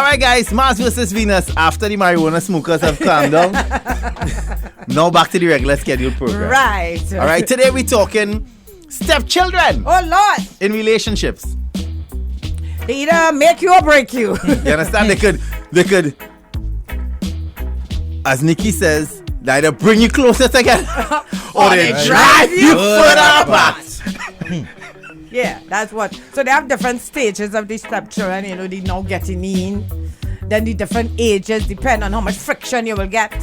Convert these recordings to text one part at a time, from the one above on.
right, guys. Mars versus Venus. After the marijuana smokers have calmed down, now back to the regular scheduled program. Right. All right. Today we're talking stepchildren. Oh, Lord. In relationships. They either make you or break you. You understand? They could, as Nikki says, they either bring you closer together or they drive you further apart. Yeah, that's what. So they have different stages of the stepchildren, they now getting in. Then the different ages depend on how much friction you will get.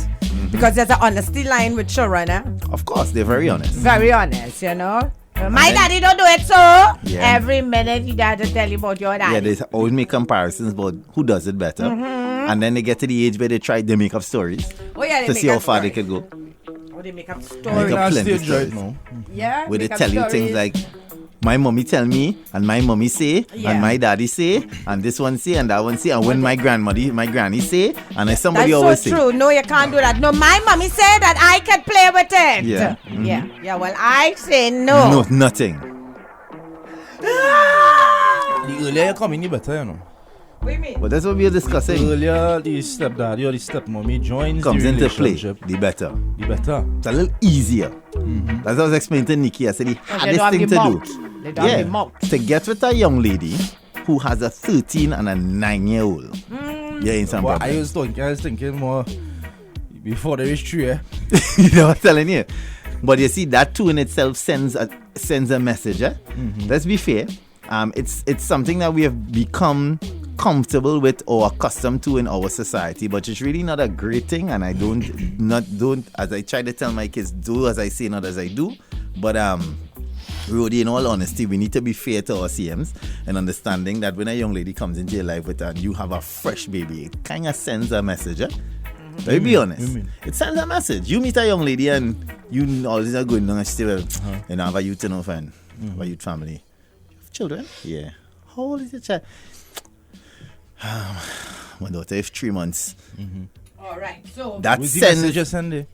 Because there's an honesty line with children, eh? Of course, they're very honest. Very honest, My daddy don't do it so. Yeah. Every minute he has to tell you about your daddy. Yeah, they always make comparisons about who does it better. And then they get to the age where they make up stories. Oh, yeah, to see how far they can go. Oh, they make up stories. Make up plenty stories. Yeah. Where they tell you things like, my mommy tell me, and my mommy say, and my daddy say, and this one say, and that one say, and when my granny say, and then somebody always say. That's so true. No, you can't do that. No, my mommy say that I can play with it. Yeah. Yeah, well, I say no. No, nothing. The earlier you come in, the better, What do you mean? But that's what we are discussing. The earlier the stepdaddy or the stepmommy comes the into play, relationship, the better. The better. It's a little easier. That's what I was explaining to Nikki. I said the hardest thing to do. To get with a young lady who has a 13 and a 9-year-old. Yeah, in some problem. I was thinking more before there is 3. You know what I'm telling you? But you see, that too in itself sends a message. Let's be fair. It's something that we have become comfortable with or accustomed to in our society, but it's really not a great thing. And I don't as I try to tell my kids, do as I say, not as I do. But Rudy, in all honesty, we need to be fair to our CMs and understanding that when a young lady comes into your life and you have a fresh baby, it kind of sends a message. Let's be honest. It sends a message. You meet a young lady and you always are going and still have a youth fan, have a youth family. You have children? Yeah. How old is your child? My daughter is 3 months. All right. So that sends just Sunday.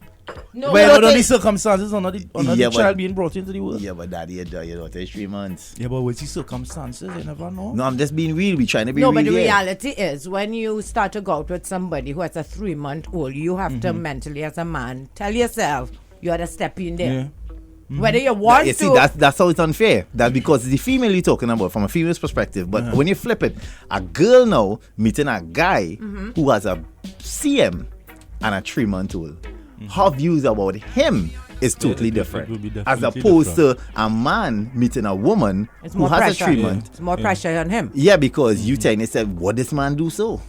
No, well, under the circumstances, under the child being brought into the world. Yeah, but daddy, your daughter is 3 months. Yeah, but with the circumstances, you never know. No, I'm just being real. We're trying to be real. No, but the reality is, when you start to go out with somebody who has a 3-month-old, you have to mentally, as a man, tell yourself you had to step in there. Yeah. Whether you want to. See, that's how it's unfair. That's because the female you're talking about from a female's perspective. But when you flip it, a girl now meeting a guy who has a CM and a 3-month-old. Her views about him is totally different. As opposed to a man meeting a woman who has a 3-month. It's more pressure on him. Yeah, because you tell yourself, what this man do so?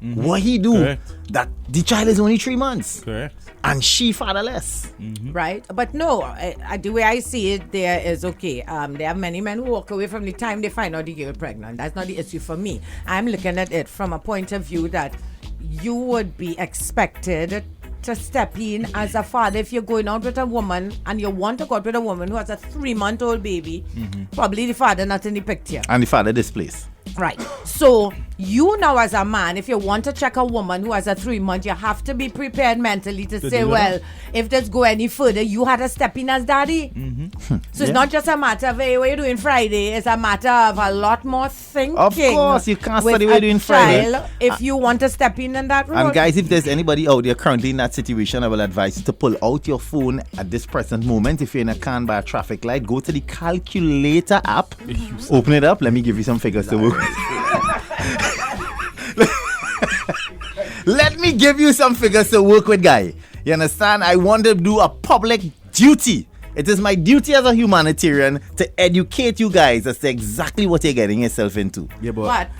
What he do? Correct. That the child is only 3 months. Correct. And she fatherless. Right? But no, the way I see it there is okay. There are many men who walk away from the time they find out the girl pregnant. That's not the issue for me. I'm looking at it from a point of view that you would be expected to step in as a father if you're going out with a woman and you want to go out with a woman who has a 3-month-old baby. Probably the father not in the picture. And the father displaced. Right. So you now as a man, if you want to check a woman who has a 3-month, you have to be prepared mentally to say, well, if this go any further, you had to step in as daddy. So it's not just a matter of, hey, what you doing Friday? It's a matter of a lot more thinking. Of course, you can't study what you're doing Friday. If you want to step in that role. And guys, if there's anybody out there currently in that situation, I will advise you to pull out your phone at this present moment. If you're in a can by a traffic light, go to the calculator app, open it up. Let me give you some figures to work with. Let me give you some figures to work with, guy. You understand? I want to do a public duty. It is my duty as a humanitarian to educate you guys as to exactly what you're getting yourself into. Yeah, but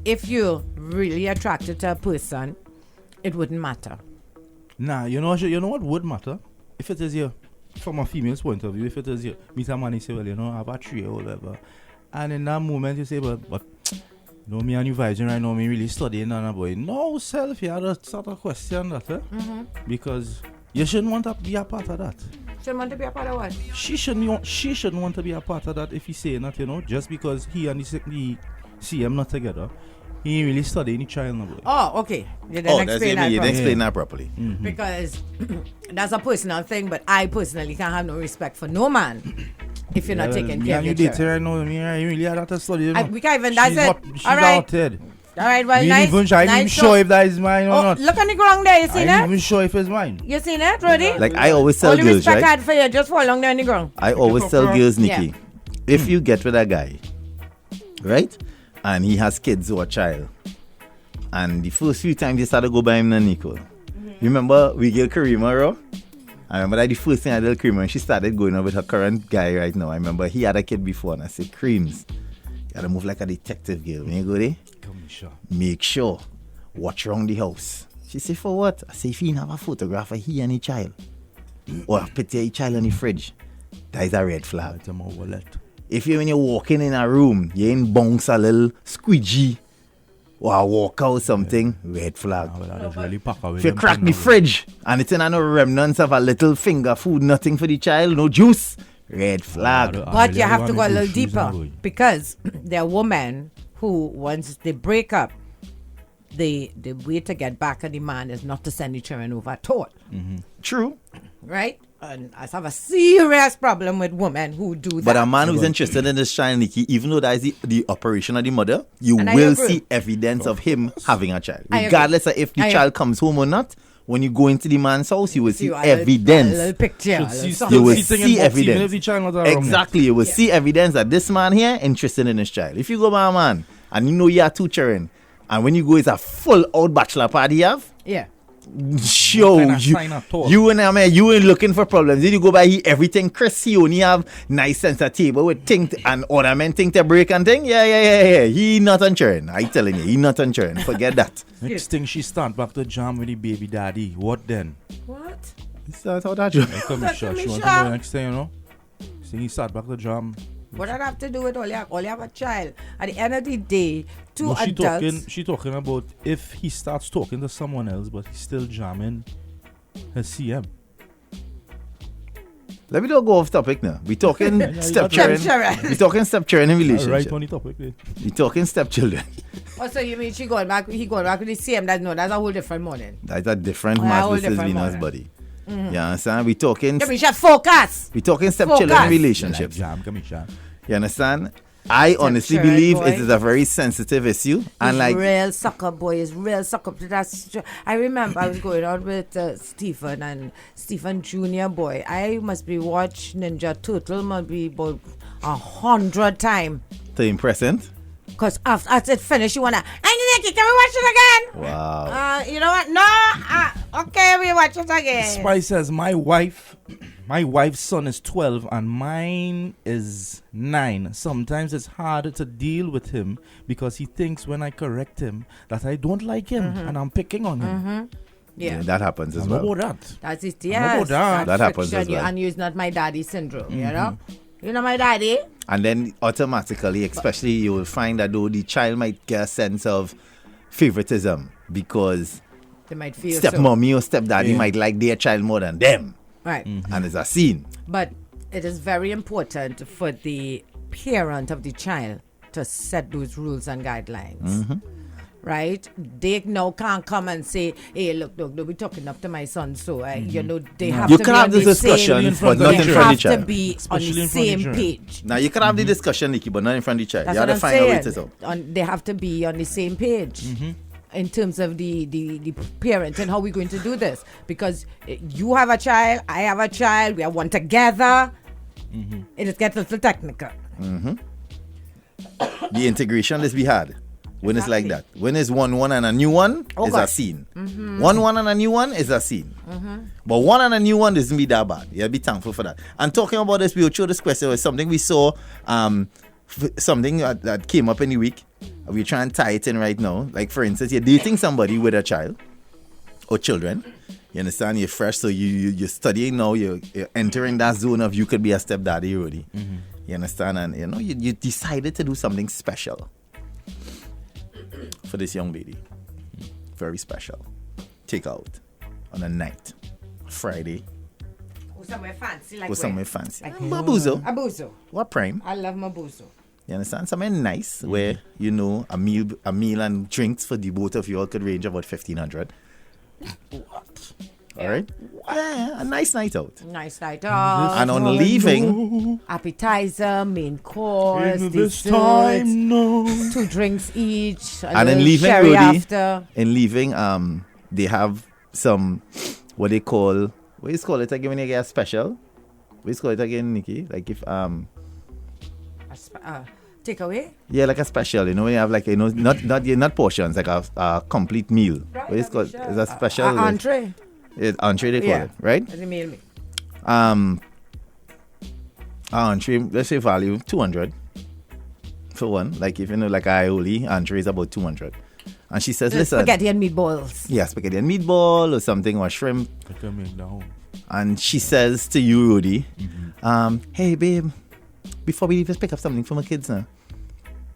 if you're really attracted to a person, it wouldn't matter. Nah, you know what would matter? If it is you, from a female's point of view, if it is you, meet a man and say, well, I have a 3 or whatever. And in that moment, you say, but me and you vibing right now, me really studying and a boy. No, self, you had a sort of question that, because you shouldn't want to be a part of that. Shouldn't want to be a part of what? She shouldn't want to be a part of that if he's saying that, just because he and the CM not together. He ain't really studying the child now. Oh, okay. You didn't explain that properly. Because that's a personal thing, but I personally can't have no respect for no man if you're not taking care of your child. Right now, I really had to study. We can't even, that's it. She's all right. outed. All right, well, We nice. even I ain't even nice sure if that is mine or Oh, not. look on the ground there. You I see ain't that? even sure if it's mine. You see that, Rudy? Like I always tell All the girls, respect I right? had for you, just fall along there on the ground. I always tell girls, Nikki, Yeah. if you get with a guy, right, and he has kids or a child, and the first few times you start to go by him, Nico, remember we get Karima, bro? I remember that the first thing I did Karima, and she started going out with her current guy right now. I remember he had a kid before, and I said, Creams, you gotta move like a detective girl. When you go there, make sure, watch around the house. She said, for what? I say, if he have a photograph of he and his child, or a picture of his child on the fridge, that is a red flag. It's a more wallet. If when you're walking in a room, you ain't bounce a little squeegee or a walk out something, red flag. Well, I just really pack away If you them crack thing the now. fridge and it's in no remnants of a little finger food, nothing for the child, no juice, red flag. But you have to go a little Shoes deeper and go. because there are women who, once they break up, the way to get back at the man is not to send the children over at all. True. Right? And I have a serious problem with women who do that. But a man who's interested in this child, Nikki, even though that is the operation of the mother, you And I will agree. see evidence of him having a child. I agree. Regardless of if the I child comes home or not, when you go into the man's house, you will see a evidence. little picture. a Should little see- something. You will see thing in see box, even evidence. if the child not around yet. Exactly. You will see evidence that this man here interested in his child. If you go by a man and you know you have 2 children, and when you go, it's a full out bachelor party you have, Yeah. show kind of sign at all? you ain't looking for problems. Then you go by he everything Chris, he only have nice center table with thing and ornament thing to break and thing. Yeah. He not on churn. I telling you, he not on churn. Forget that. Next thing she start back to jam with the baby daddy. What then? What? That's how that joke. I come That's shot. She me want to shot. go next thing, you know. See, he start back to jam. What does that have to do with all you have a child? At the end of the day, two No, adults. she talking about if he starts talking to someone else, but he's still jamming his CM. Let me not go off topic now. We talking you stepchildren. Stepchildren. We talking stepchildren in Right relationship. on the topic there. We talking stepchildren. Oh, so you mean he going back with the same? That's a whole different morning. That's a different Oh, a Mars whole versus different Venus model. body. You understand? We talking You mean should focus. stepchildren in Focus. relationships. Like jam, come here. You understand? I honestly Stepchildren, believe boy. it is a very sensitive issue. And He's like real sucker boy. Is real sucker. I remember I was going out with Stephen and Stephen Junior boy. I must be watch Ninja Turtle must be about 100 times. to impress him. Cause after it finished, you wanna, hey Nikki, can we watch it again? Wow. You know what? No. Okay, we watch it again. Spice says, my wife's son is 12 and mine is 9. Sometimes it's hard to deal with him because he thinks when I correct him that I don't like him and I'm picking on him. Yeah, Yeah. that happens as I'm well. about that. That's it. know Yes. about that. That happens friction, as well. And use not my daddy syndrome. You know. You know my daddy. And then automatically, especially, you will find that though the child might get a sense of favoritism because They might feel stepmommy or stepdaddy Yeah. might like their child more than them. so. Right. And it's a scene. But it is very important for the parent of the child to set those rules and guidelines. Right? They now can't come and say, hey, look, don't be talking up to my son. So, you know, they have You to can be have on this the discussion, same, front but of not the in they front of have the to child. be Especially on the in front of same the child. page. Now, you can have the discussion, Nikki, but not in front of the child. That's You have what to I'm find a way saying. to talk. They have to be on the same page in terms of the parent and how we're going to do this. Because you have a child, I have a child, we are one together. It gets a little technical. The integration is be hard when it's like that. When it's one and a new one is a gosh. scene. One and a new one is a scene. But one and a new one doesn't be that bad. You'll be thankful for that. And talking about this, we will show this question was something we saw, something that came up in the week. We're trying to tie it in right now. Like for instance, you're dating somebody with a child or children. You understand? You're fresh, so you're studying now. You're entering that zone of you could be a stepdaddy already. You understand? And you know you decided to do something special for this young lady. Very special. Take out on a night, Friday, Go somewhere fancy like go somewhere fancy. Like Mabuzo. Abuso. What prime? I love Mabuso. You understand? Somewhere nice where you know a meal and drinks for the both of you all could range about 1,500. All right? Yeah, a nice night out. Nice night out. And on leaving, Appetizer, main course, In this dessert, time, no. 2 drinks each, and in little leaving, sherry Rudy, after. in leaving, they have some what they call it again when you get a special. What is call it again, Nikki? Like if Takeaway. yeah, like a special. You know, when you have like not portions, like a complete meal. Right, What is called? sure. Is a special Entree. It's entree they call Yeah. it, right? As a meal. Entree, let's say value 200 for one. Like if you know, like aioli, entree is about 200. And she says, listen, Spaghetti and meatballs. yeah, spaghetti and meatball or something or shrimp. I can make that home. And she says to you, Rudy, hey babe, before we leave, let's pick up something for my kids now.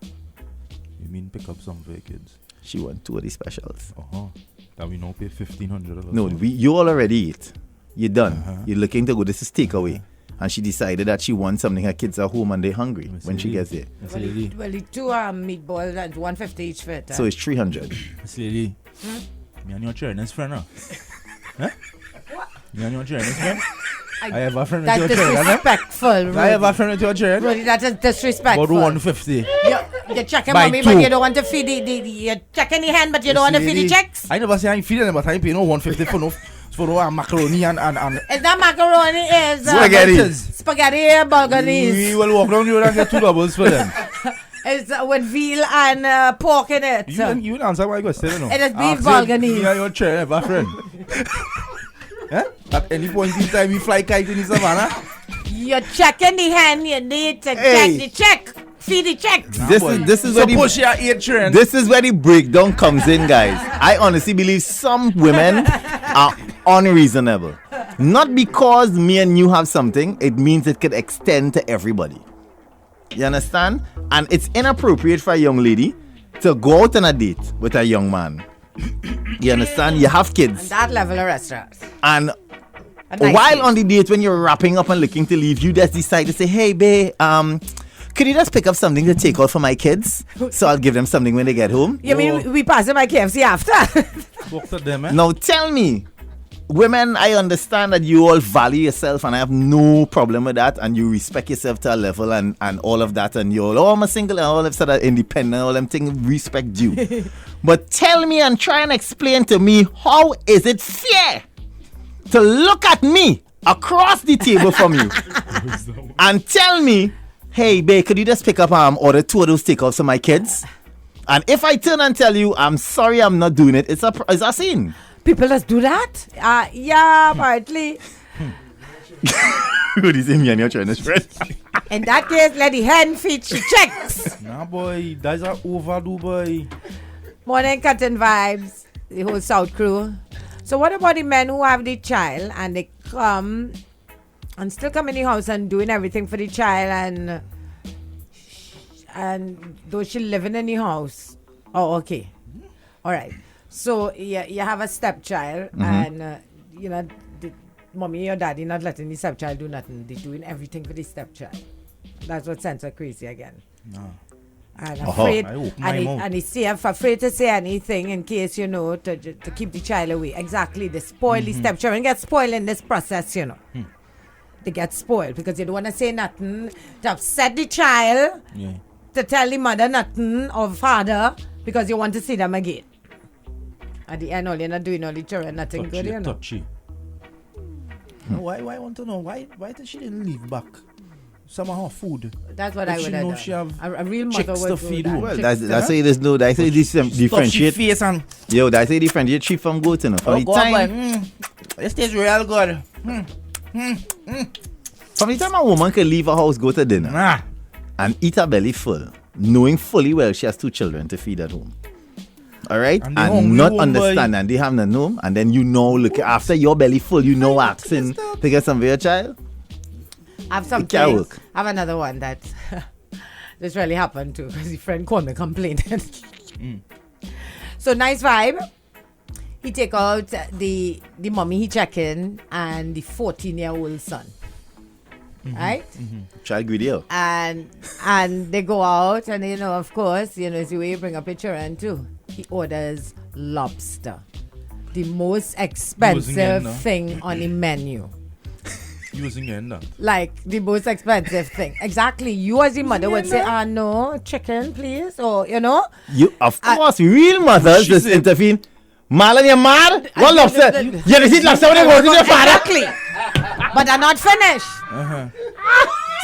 You mean pick up some for your kids? She want 2 of these specials. That we now pay $1,500. No, you all already eat. You're done. You're looking to go. This is takeaway. And she decided that she wants something. Her kids are home and they're hungry when she gets there. Miss Lady. Well, the 2 meatballs and 150 each for it. So it's 300. Miss Lady. Me and your Chinese friend, huh? Me and your Chinese friend? I have a friend with That's your Chinese, huh? disrespectful, I have a friend with your Chinese. Rudy, that is disrespectful. About 150. You're checking Buy mommy, 2. but you don't want to feed you're checking the hand, but you don't want to feed the checks. I never say I'm feeding them, but I pay no 150 for no macaroni and It's not macaroni, it's Spaghetti. spaghetti bolognese. We will walk down the road and get 2 doubles for them. It's with veal and pork in it. You will answer my question, you know. It is beef Ask bolognese. Me and your Chinese have a friend. At any point in time, we fly kite in the savannah. You're checking the hand, you need to check the check. Feed the checks. This is where Suppose you are 8 children. this is where the breakdown comes in, guys. I honestly believe some women are unreasonable. Not because me and you have something, it means it could extend to everybody. You understand? And it's inappropriate for a young lady to go out on a date with a young man. You understand? You have kids. That level of restaurants. And A nice while date. on the date, when you're wrapping up and looking to leave, you just decide to say, hey, babe, could you just pick up something to take out for my kids? So I'll give them something when they get home. You mean we pass my KFC after? Talk to them, eh? Now tell me, women, I understand that you all value yourself and I have no problem with that, and you respect yourself to a level and all of that, and you're all, I'm a single and all of that independent, all them things respect you. But tell me and try and explain to me, how is it fair to look at me across the table from you and tell me, hey babe, could you just pick up order 2 of those takeouts for my kids? And if I turn and tell you, I'm sorry, I'm not doing it, it's a sin. People just do that? Yeah, apparently. What is it, me and your Chinese friend? In that case, let the hen feed she checks. Nah, boy, that's a overdo, boy. Morning cutting vibes, the whole South crew. So what about the men who have the child and they come and still come in the house and doing everything for the child, and though she living in the house? Oh, okay. All right. So you have a stepchild, and the mommy or daddy not letting the stepchild do nothing. They're doing everything for the stepchild. That's what sends her crazy again. Nah. And afraid, I open my mouth. and he's afraid to say anything in case, to keep the child away. Exactly. They spoil the stepchildren, get spoiled in this process, They get spoiled because they don't want to say nothing to upset the child, to tell the mother nothing or father because you want to see them again. At the end, all you're not doing, all the children nothing good, Touchy. Why I want to know why did she didn't leave back some of her food? That's what If I would she have know done. she have A real mother chicks would to do feed that. home. Well, that's why there's no, that's why differentiate. Face and Yo, that's why differentiate sheep from goat, From the time, this tastes real good. from the time a woman can leave her house, go to dinner, Nah. and eat her belly full, knowing fully well she has 2 children to feed at home. All right, And they and hungry not home, understand, and they have no know, and then look after your belly full, asking to get some for your child. I have some It can't things. work. I have another one that this really happened to because his friend called me complaining. So nice vibe. He take out the mommy he check in and the 14-year-old son. Right? Child greedy. Yo. And they go out and of course, it's the way you bring up your children too. He orders lobster. the most Using expensive it, no? thing on the menu. Using it, no? Like the most expensive thing. Exactly. You as the mother would say, no, chicken, please. Or, you know. You, of course, real mothers She just said- intervene. Marlon, you're mad? What lobster? You receive lobster when you go to your father? Exactly. But they're not finished.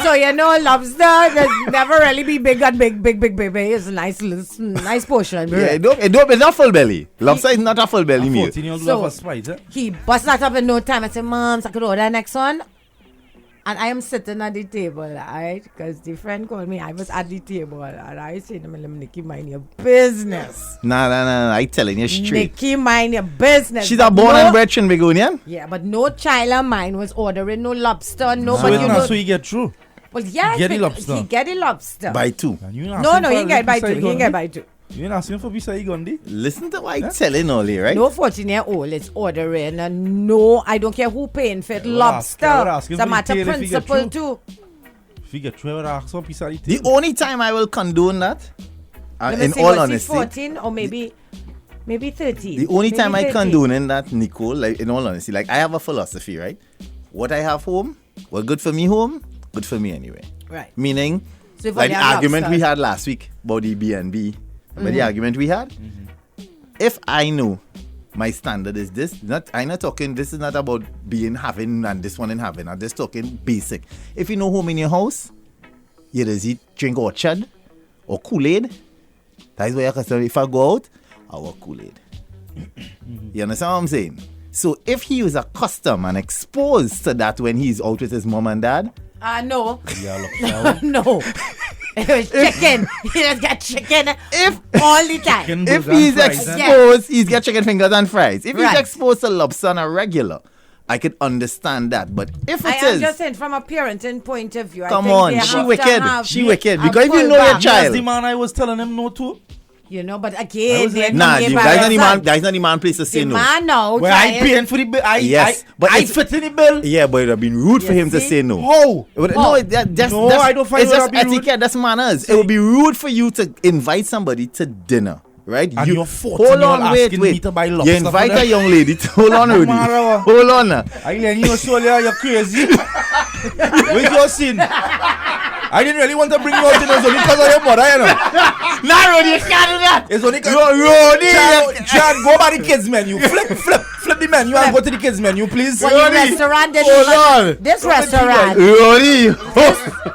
So, you know, lobster does never really be big and big. It's a nice portion. Yeah, it's not full belly. Lobster is not a full belly meal. 14-year-old So- love a spice, eh? He bust that up in no time and said, Moms, I could order the next one. And I am sitting at the table, right? Because the friend called me. I was at the table. And I said to him, Nikki, mind your business. Nah. I telling you straight. Nikki, mind your business. She's But a born and bred Trinbagonian. Yeah, but no child of mine was ordering no lobster. No, So, but you know. so you get through. Well, yes, Get the but lobster. he get the lobster. By two. And you No, asking he for ain't get by Bisa two. He ain't get by two. You ain't asking for Bisa Igondi? Listen to what I'm telling Oli, right? No 14-year-old is ordering no, I don't care who paying for it, I would lobster. ask him It's a for the matter tail if he get principle through. too. If you get through, I would ask for Bisa The only time I will condone that, Let me in see, all was he honesty, 14 or maybe 13. the only Maybe time I 13. condoning that, Nicole, like in all honesty, like I have a philosophy, right? What I have home, what good for me home, good for me anyway. Right. Meaning, So if like only the have argument lobster. we had last week about the B&B, remember the argument we had? If I know my standard is this, I'm not talking, this is not about being having and this one in having, I'm just talking basic. If you know home in your house, you just eat, drink orchard or Kool-Aid. That is where I can if I go out, I want Kool-Aid. You understand what I'm saying? So if he was accustomed and exposed to that when he's out with his mom and dad, No. Yeah, lobster. No. It was chicken. He just got chicken if all the time. Chicken if burger and he's fries, eh? exposed, he's got chicken fingers and fries. If Right. he's exposed to lobster on a regular, I could understand that. But if I it am is, just saying from a parenting point of view. I come think on, they she have to wicked. have She wicked. a Because if you full know your back. That's the child, man I was telling him no to. You know, but I again, was they're like, nah, doing it Jim, by that's not the man. themselves. That's not the man place to say The no. man now Where I trying- paying for the bill. Yes, but I it's- fit in the bill. Yeah, but it would have been rude for You him to see? say no. How? But Oh. no, that's No, I don't find it's it just to be rude. etiquette. That's manners. It would be rude for you to invite somebody to dinner, right? And you're 14 hold year old on, wait, asking me wait. to buy You lobster invite for a them. young lady. Hold on, Rudy. Mara. Hold on. Now. I let you know, Solia, you're crazy. Where's your sin? I didn't really want to bring you out in it's only because of your mother, you know. Nah, Rudy, you can't do that. It's only because Rudy. Chad, go by the kids menu. Flip the menu and go to the kids menu, please. Well, the Rudy, restaurant didn't hold have- on. This restaurant, Rudy.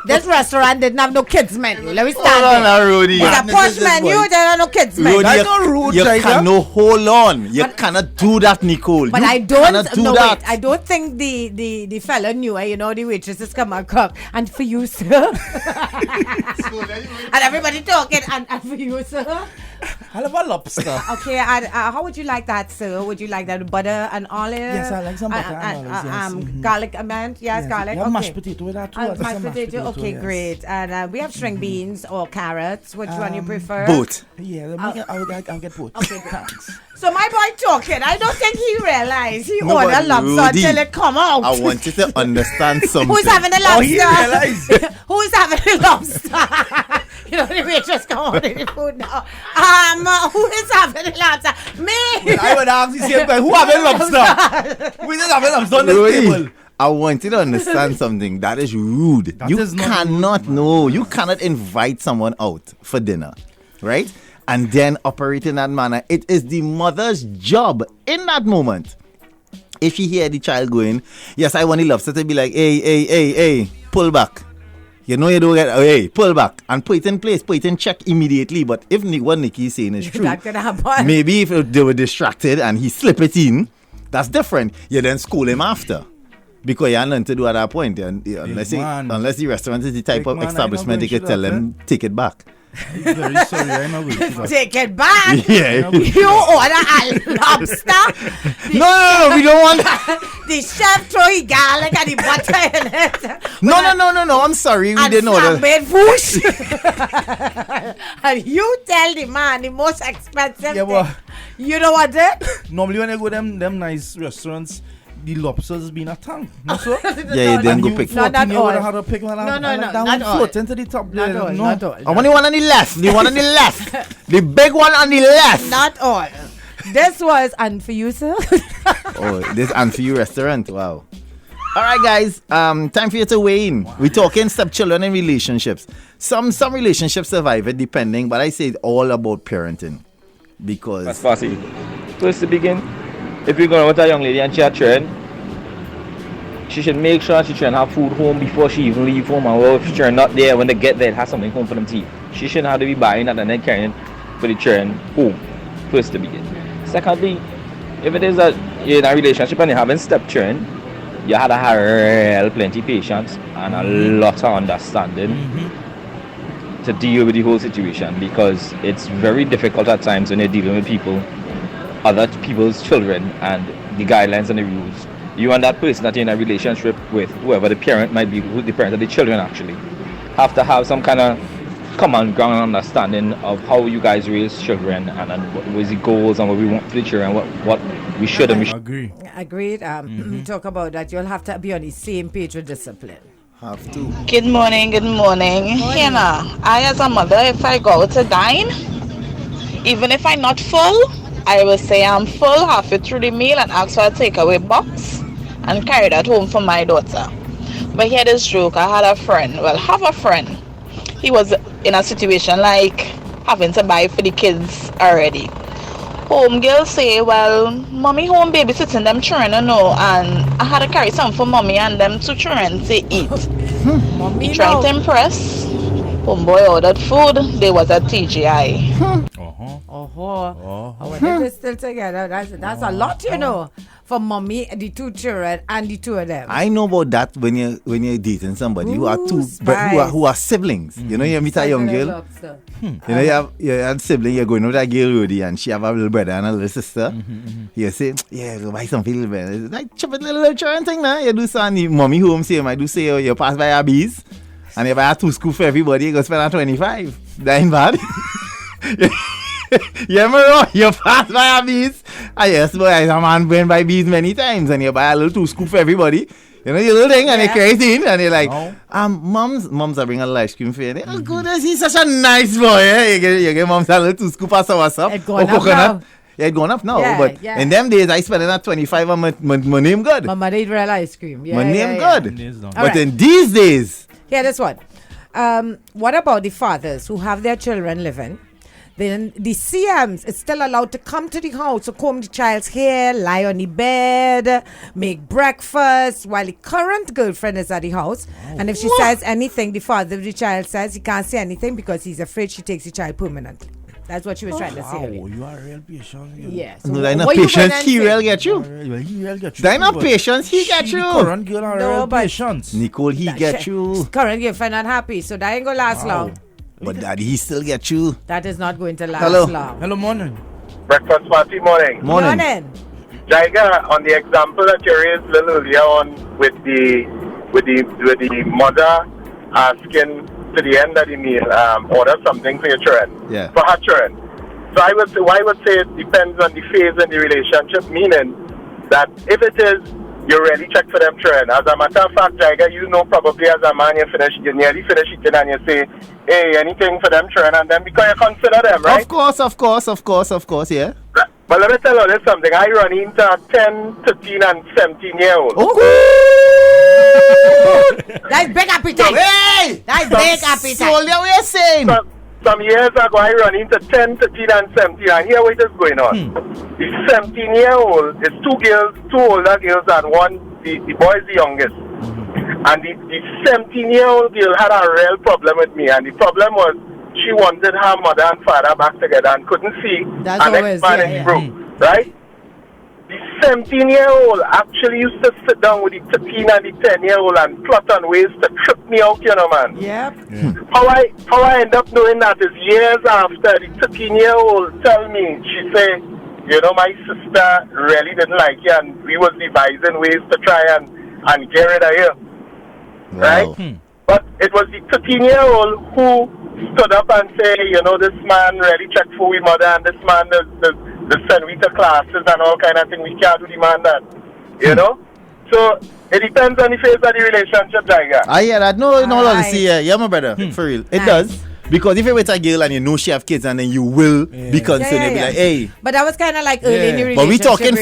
this restaurant didn't have no kids menu. Let me Hold on, stand now, there. Rudy. It's a Madness posh is this menu. boy. There are no kids menu. Rudy, That's not rude, you Jaiga. cannot hold on. You cannot do that, Nicole. But you I don't. cannot do No, that. wait. I don't think the fella knew. You know, the waitresses come and cook, and for you, sir. And everybody talking, and for you, sir. I love a lobster. Okay, and how would you like that, sir? Would you like that with butter and olive? Yes, I like some butter and olives, yes. Mhm. Garlic amend? Yes, garlic. You have okay. mashed potato with that too. And mashed potato. Okay, yes. great. And we have string beans or carrots. Which one you prefer? Both. Yeah, I'll get both. Okay, good. So my boy talking. I don't think he realized he No, ordered but lobster Rudy, until it come out. I want you to understand something. Who's having the Oh, lobster? he realized. Who's having the lobster? You know, the waitress come out with the food now. Who is having the lobster? Me. I would ask the same guy, who having lobster? We just having lobster on the Rudy, table. I want you to understand something. That is rude. That you is not cannot know. You cannot invite someone out for dinner, right? And then operate in that manner. It is the mother's job in that moment. If she hear the child going, yes, I want the lobster, to be like, hey, pull back. You know you don't get, hey, pull back. And put it in place, put it in check immediately. But if what Nikki is saying is true, That could happen. maybe if they were distracted and he slip it in, that's different. You then school him after. Because you have nothing to do at that point. And, unless the restaurant is the type Big of man, I establishment, know they could going tell to them, take it back. Very sorry, I'm not going to that. Take it back. Yeah. You order a lobster. No, we don't want that. The chef throw the garlic and the butter in it. No, I'm sorry. We And didn't order. flambéed whoosh. And you tell the man the most expensive Yeah, thing. but You know what it? normally when I go them nice restaurants, the lobsters be in a tank. No, so? Yeah, you didn't go pick. Not at you all. would have had to pick one. No, that not one all. float into the top there. Not all, No. not all. I want the one on the left. The one on the left. The big one on the left. Not all. This was and for you, sir. Oh, this and for you restaurant. Wow. All right, guys. Time for you to weigh in. We're talking stepchildren and relationships. Some relationships survive it depending, but I say it's all about parenting because. That's fussy. First to begin, if you're going with a young lady and she has children, she should make sure she should have food home before she even leave home. And well, if she's not there, when they get there, have something home for them to eat. She shouldn't have to be buying that and then carrying for the children home. First to begin. Secondly, if it is you're in a relationship and you're having stepchildren, you had to have plenty patience and a lot of understanding to deal with the whole situation, because it's very difficult at times when you're dealing with other people's children and the guidelines and the rules. You and that person that you're in a relationship with, whoever the parent might be, who the parent of the children actually, have to have some kind of common ground understanding of how you guys raise children and what was the goals and what we want for the children, what we should and we should. Agreed. We talk about that. You'll have to be on the same page with discipline. Have to. Good morning. Hannah, I as a mother, if I go out to dine, even if I'm not full, I will say I'm full halfway through the meal and ask for a takeaway box and carry that home for my daughter. But here this joke, I have a friend. He was in a situation like having to buy for the kids already. Home girl say, well, mommy home babysitting them children, and I had to carry some for mommy and them two children to eat. He tried to impress. Homeboy ordered food. They was at TGI. When they're still together, that's a lot, for mommy, the two children, and the two of them. I know about that when you're dating somebody who are siblings. You meet a young girl. You have siblings. You're going with that girl already, and she have a little brother and a little sister. You say, go buy some little brother. It's like chubby little children thing, now. You do something. Mommy home say, I do say you pass by a bees, and you buy a 2 school for everybody. You go spend a 25. That ain't bad. You pass by a bees. Yes, boy, a man went by bees many times, and you buy a little 2 scoop for everybody. Your little thing, and you carry it in, and you're like, moms are bringing a little ice cream for you. Oh, goodness, he's such a nice boy. Eh? You get moms a little 2 scoop of soursop or coconut. Yeah, it's going up now. In them days, I spent that 25 and my name good. My mother eat real ice cream. My name good. But in these days. Yeah, this one. What about the fathers who have their children living? Then the CMs is still allowed to come to the house to comb the child's hair, lie on the bed, make breakfast while the current girlfriend is at the house. And if she says anything, the father of the child says he can't say anything because he's afraid she takes the child permanently. That's what she was trying to say. Oh, you are real patient. Yes. No, that's not patience. He will get you. That's not patience. He get you. Current girl are real patience. Nicole, he get you. Current girlfriend not happy, so that ain't gonna last long. But daddy, he still get you. That is not going to last long. Hello, morning. Breakfast party morning. Jaiga, on the example that you raised a little earlier on with the mother asking to the end of the meal, order something for your children. Yeah. For her children. So I would say it depends on the phase in the relationship, meaning that if it is you really check for them children. As a matter of fact, Jaiga, probably as a man you nearly finish eating and you say, hey, anything for them children, and then because you consider them, right? Of course, yeah. But let me tell you this something. I run into a 10, 13 and 17-year-old. Oh, that's big appetite. Hey! That's big appetite. So what you're saying? Some years ago, I run into 10, 13 and 17, and here what is going on. The 17-year-old is 2 older girls, and the boy is the youngest. And the 17-year-old girl had a real problem with me, and the problem was she wanted her mother and father back together and couldn't see an ex-man in the group, right? The 17-year-old actually used to sit down with the 13 and the 10-year-old and plot on ways to trip me out, man. Yep. How I end up knowing that is years after the 13-year-old tell me, she say, my sister really didn't like you and we was devising ways to try and get rid of you. Wow. Right? But it was the 13-year-old who stood up and say, this man really checked for we mother and this man the send we to classes and all kind of thing. We can't do the man that. So it depends on the phase of the relationship, Jaiga. I hear that. No, see, yeah, my brother, for real. It does. Because if you're with a girl and you know she have kids and then you will be concerned, you'll be like, hey. But that was kind of like early in the relationship. But we talking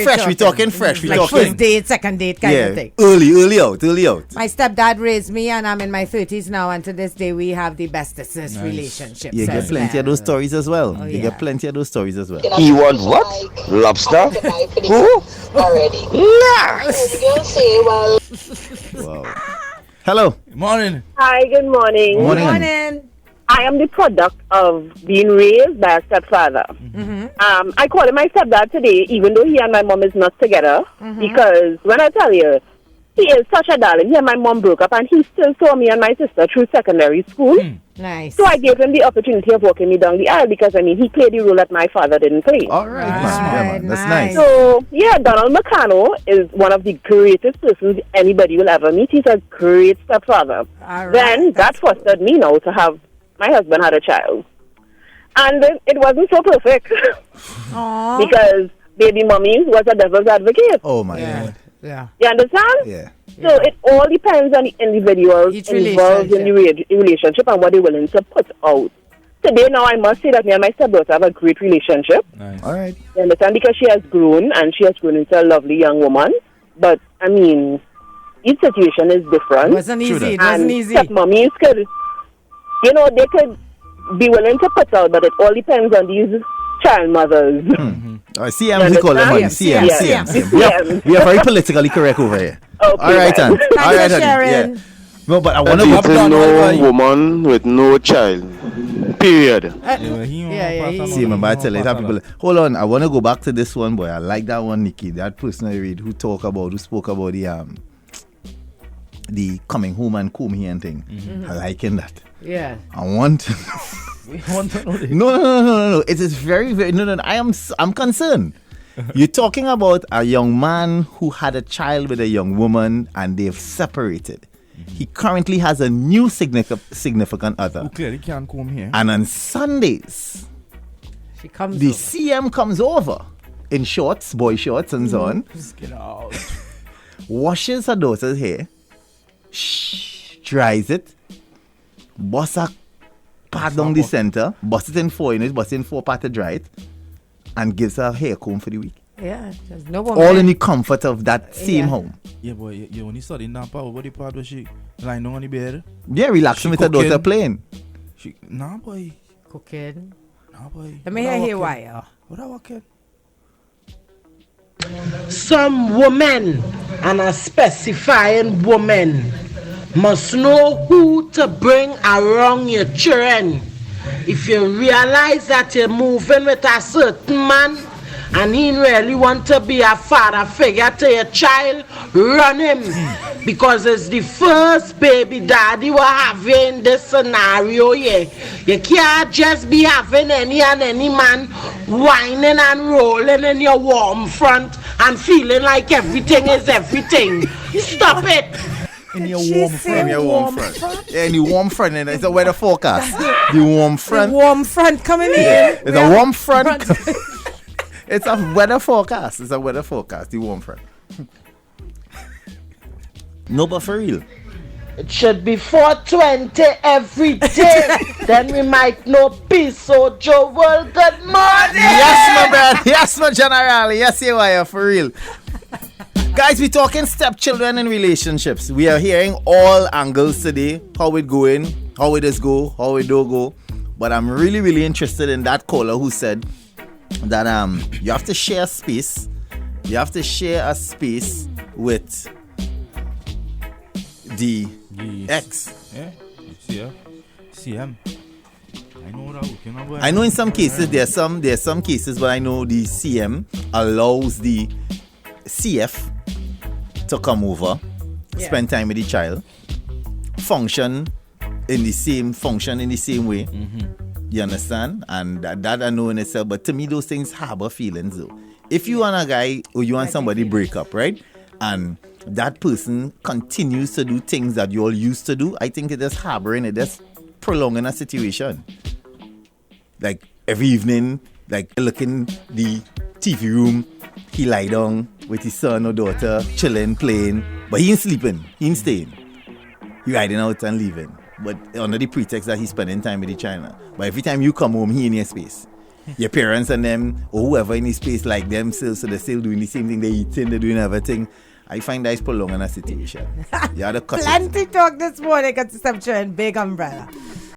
fresh. We like talking first date, second date kind of thing. Early out. My stepdad raised me and I'm in my 30s now, and to this day we have the bestest relationships. You get plenty of those stories as well. Oh, you get plenty of those stories as well. He want what? Lobster? Who? Already. Wow. Hello. Morning. Hi, good morning. Morning. I am the product of being raised by a stepfather. I call him my stepdad today, even though he and my mom is not together. Because when I tell you, he is such a darling. He and my mom broke up, and he still saw me and my sister through secondary school. Nice. So I gave him the opportunity of walking me down the aisle because, I mean, he played the role that my father didn't play. All right. That's nice. So, yeah, Donald McCannell is one of the greatest persons anybody will ever meet. He's a great stepfather. Then that fostered me now to have my husband had a child. And it wasn't so perfect. Because baby mommy was a devil's advocate. Oh, my God. Yeah. You understand? Yeah. So it all depends on the individuals involved in the relationship and what they're willing to put out. Today now I must say that me and my stepdaughter have a great relationship. Nice. All right. You understand? Because she has grown and she has grown into a lovely young woman. But, I mean, each situation is different. It wasn't easy. Stepmommies could, you know, they could be willing to put out, but it all depends on these child mothers. CMs, we call them, honey. CMs. We are very politically correct over here. Okay, all right, then. All right, yeah. No, but I want to go to no woman with no child. Period. See, remember I tell you, people, hold on, I want to go back to this one, boy. I like that one, Nikki. That person I read who spoke about the coming home and comb here and thing. I liking that. Yeah. I want to No. It is very, very no. I'm concerned. You're talking about a young man who had a child with a young woman and they've separated. He currently has a new significant other. Who clearly can't come here. And on Sundays, the CM comes over in shorts, boy shorts and so on. Just get out. Washes her daughter's hair. Dries it. Busts a part down the center. Busts it in 4 units. Busts it in 4 parts to dry it. And gives her a hair comb for the week. Yeah, there's no woman. All in the comfort of that same home. Yeah, boy, you only study Napa. What the part where she lying down on the bed? Yeah, relaxing with her daughter playing. Nah, boy. Cooking. Nah, boy. Let me hear why. What I working? Some women, and a specifying woman, must know who to bring around your children. If you realize that you're moving with a certain man and he really want to be a father figure to your child, run him. Because it's the first baby daddy we're having in this scenario here. You can't just be having any man whining and rolling in your warm front and feeling like everything is everything. Stop it. In your warm front. Yeah, in the warm front. And it's a weather forecast. The warm front. The warm front coming in. It's a warm front. It's a weather forecast. The warm front. No, but for real. It should be 420 every day. Then we might know peace. So, Joe, well, good morning. Yes, my brother. Yes, my general. Yes, you are, for real. Guys, we're talking stepchildren and relationships. We are hearing all angles today. How it going, how it is go, how it don't go. But I'm really, really interested in that caller who said that you have to share space. You have to share a space with the ex. Yeah, CM. I know in some cases there's some cases where I know the CM allows the CF to come over, spend time with the child, function in the same way. You understand? And that I know in itself. But to me, those things harbor feelings though. If you and a guy or you and somebody break up, right? And that person continues to do things that you all used to do, I think it is harboring, it is prolonging a situation. Like every evening, like looking the TV room, he lie down with his son or daughter, chilling, playing, but he ain't sleeping, he ain't staying. He riding out and leaving. but under the pretext that he's spending time with the child. But every time you come home, he in your space. Your parents and them, or whoever in his space like them, still, so they're still doing the same thing, they eating, they're doing everything. I find that is prolonging a situation. You have to cut Plenty talk this morning at stepchildren, big umbrella.